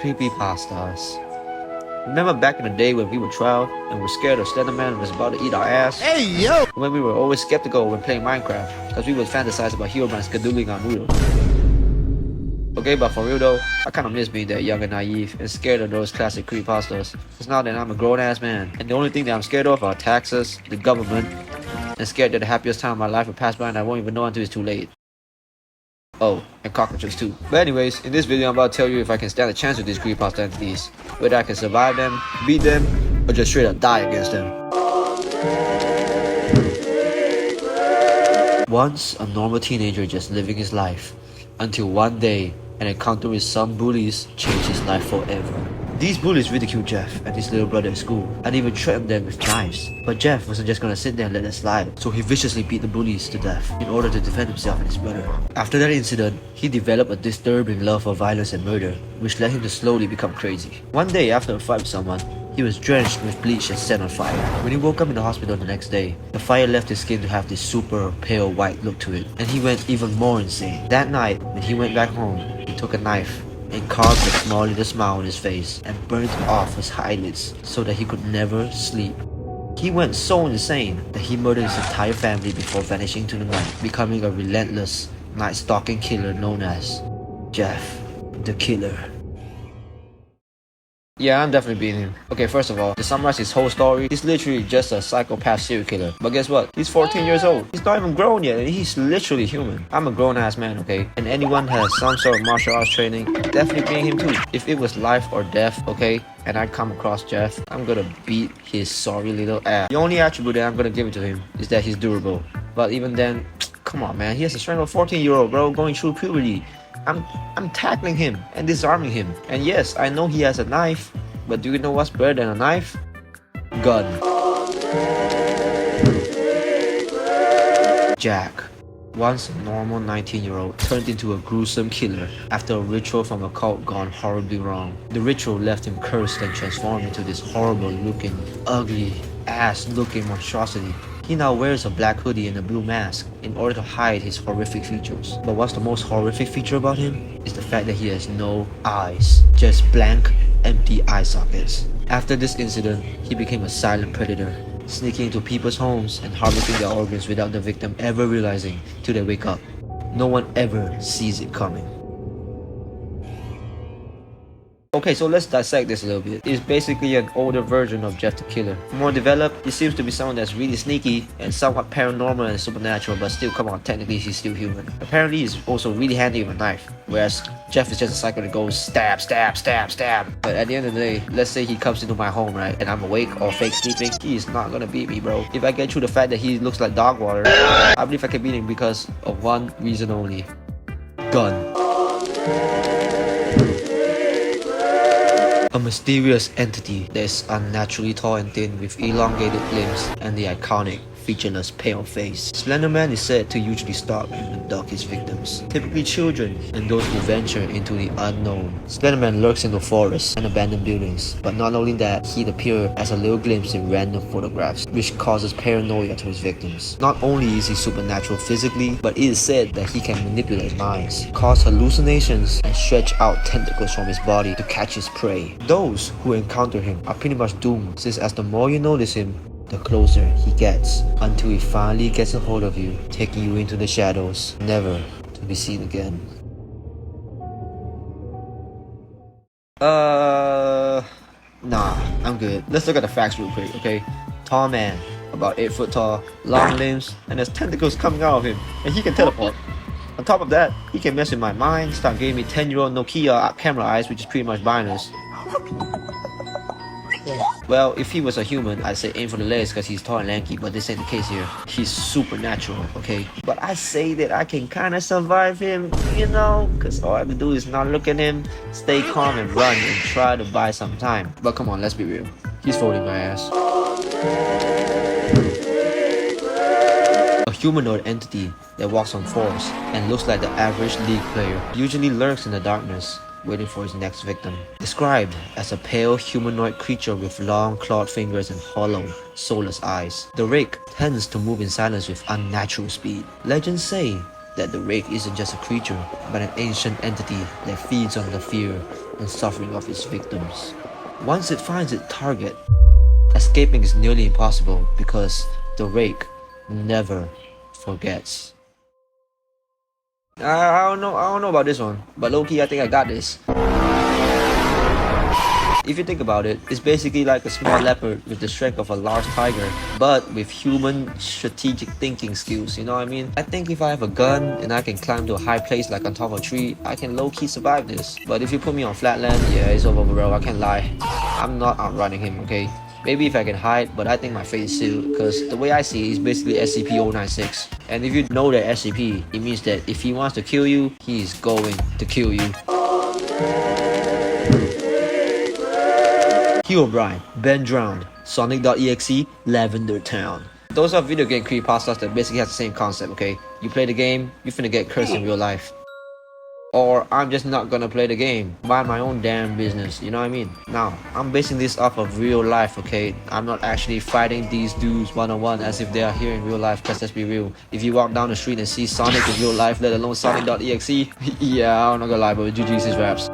Creepypastas. Remember back in the day when we were 12 and were scared of Slender Man was about to eat our ass? Hey, yo! When we were always skeptical when playing Minecraft because we would fantasize about Herobrine scheduling our noodles. Okay, but for real though, I kinda miss being that young and naive and scared of those classic creepypastas. Cause now that I'm a grown-ass man, and the only thing that I'm scared of are taxes, the government, and scared that the happiest time of my life will pass by and I won't even know until it's too late. Oh, and cockroaches too. But anyways, in this video I'm about to tell you if I can stand a chance with these creepypasta entities. Whether I can survive them, beat them, or just straight up die against them. Once a normal teenager just living his life, until one day an encounter with some bullies changed his life forever. These bullies ridiculed Jeff and his little brother at school and even threatened them with knives. But Jeff wasn't just gonna sit there and let it slide, so he viciously beat the bullies to death in order to defend himself and his brother. After that incident, he developed a disturbing love for violence and murder, which led him to slowly become crazy. One day after a fight with someone, he was drenched with bleach and set on fire. When he woke up in the hospital the next day, the fire left his skin to have this super pale white look to it, and he went even more insane. That night, when he went back home, he took a knife and carved a small little smile on his face and burnt off his eyelids so that he could never sleep. He went so insane that he murdered his entire family before vanishing to the night, becoming a relentless, night-stalking killer known as Jeff the Killer. Yeah, I'm definitely beating him. Okay, first of all, to summarize his whole story, he's literally just a psychopath serial killer. But guess what? He's 14 years old. He's not even grown yet, and he's literally human. I'm a grown-ass man, okay? And anyone has some sort of martial arts training, definitely beating him too. If it was life or death, okay, and I come across Jeff, I'm gonna beat his sorry little ass. The only attribute that I'm gonna give it to him is that he's durable. But even then, come on, man, he has the strength of a 14-year-old, bro, going through puberty. I'm tackling him and disarming him. And yes, I know he has a knife, but do you know what's better than a knife? Gun. Jack, once a normal 19-year-old, turned into a gruesome killer after a ritual from a cult gone horribly wrong. The ritual left him cursed and transformed into this horrible looking, ugly, ass-looking monstrosity. He now wears a black hoodie and a blue mask in order to hide his horrific features. But what's the most horrific feature about him is the fact that he has no eyes, just blank, empty eye sockets. After this incident, he became a silent predator, sneaking into people's homes and harvesting their organs without the victim ever realizing till they wake up. No one ever sees it coming. Okay, so let's dissect this a little bit. It's basically an older version of Jeff the Killer. More developed, he seems to be someone that's really sneaky and somewhat paranormal and supernatural, but still, come on, technically he's still human. Apparently he's also really handy with a knife, whereas Jeff is just a psycho that goes stab, stab, stab, stab. But at the end of the day, let's say he comes into my home, right, and I'm awake or fake sleeping, he is not gonna beat me, bro. If I get through the fact that he looks like dog water, I believe I can beat him because of one reason only. Gun. A mysterious entity that is unnaturally tall and thin with elongated limbs and the iconic featureless pale face. Slender Man is said to usually stalk and abduct his victims, typically children and those who venture into the unknown. Slender Man lurks in the forests and abandoned buildings, but not only that, he'd appear as a little glimpse in random photographs, which causes paranoia to his victims. Not only is he supernatural physically, but it is said that he can manipulate minds, cause hallucinations, and stretch out tentacles from his body to catch his prey. Those who encounter him are pretty much doomed, since as the more you notice him, the closer he gets, until he finally gets a hold of you, taking you into the shadows, never to be seen again. Nah, I'm good. Let's look at the facts real quick, okay? Tall man, about 8 foot tall, long limbs, and there's tentacles coming out of him, and he can teleport. On top of that, he can mess with my mind, start giving me 10-year-old Nokia camera eyes, which is pretty much binars. Well, if he was a human, I'd say aim for the legs because he's tall and lanky, but this ain't the case here. He's supernatural, okay? But I say that I can kinda survive him, you know, because all I have to do is not look at him, stay calm and run and try to buy some time. But come on, let's be real. He's folding my ass. A humanoid entity that walks on fours and looks like the average league player usually lurks in the darkness, waiting for his next victim. Described as a pale humanoid creature with long clawed fingers and hollow, soulless eyes, the Rake tends to move in silence with unnatural speed. Legends say that the Rake isn't just a creature, but an ancient entity that feeds on the fear and suffering of its victims. Once it finds its target, escaping is nearly impossible because the Rake never forgets. I don't know about this one, but low-key I think I got this. If you think about it, it's basically like a small leopard with the strength of a large tiger, but with human strategic thinking skills, you know what I mean? I think if I have a gun and I can climb to a high place like on top of a tree, I can low-key survive this. But if you put me on flatland, yeah, it's over bro, I can't lie. I'm not outrunning him, okay? Maybe if I can hide, but I think my fate is sealed, because the way I see it, he's basically SCP-096. And if you know that SCP, it means that if he wants to kill you, he is going to kill you. Herobrine, Ben Drowned, Sonic.exe, Lavender Town. Those are video game creepypastas that basically have the same concept, okay? You play the game, you finna get cursed in real life. Or I'm just not gonna play the game, mind my own damn business, you know what I mean? Now, I'm basing this off of real life, okay? I'm not actually fighting these dudes one-on-one as if they are here in real life, because let's be real. If you walk down the street and see Sonic in real life, let alone Sonic.exe, yeah, I'm not gonna lie, but GG's his raps.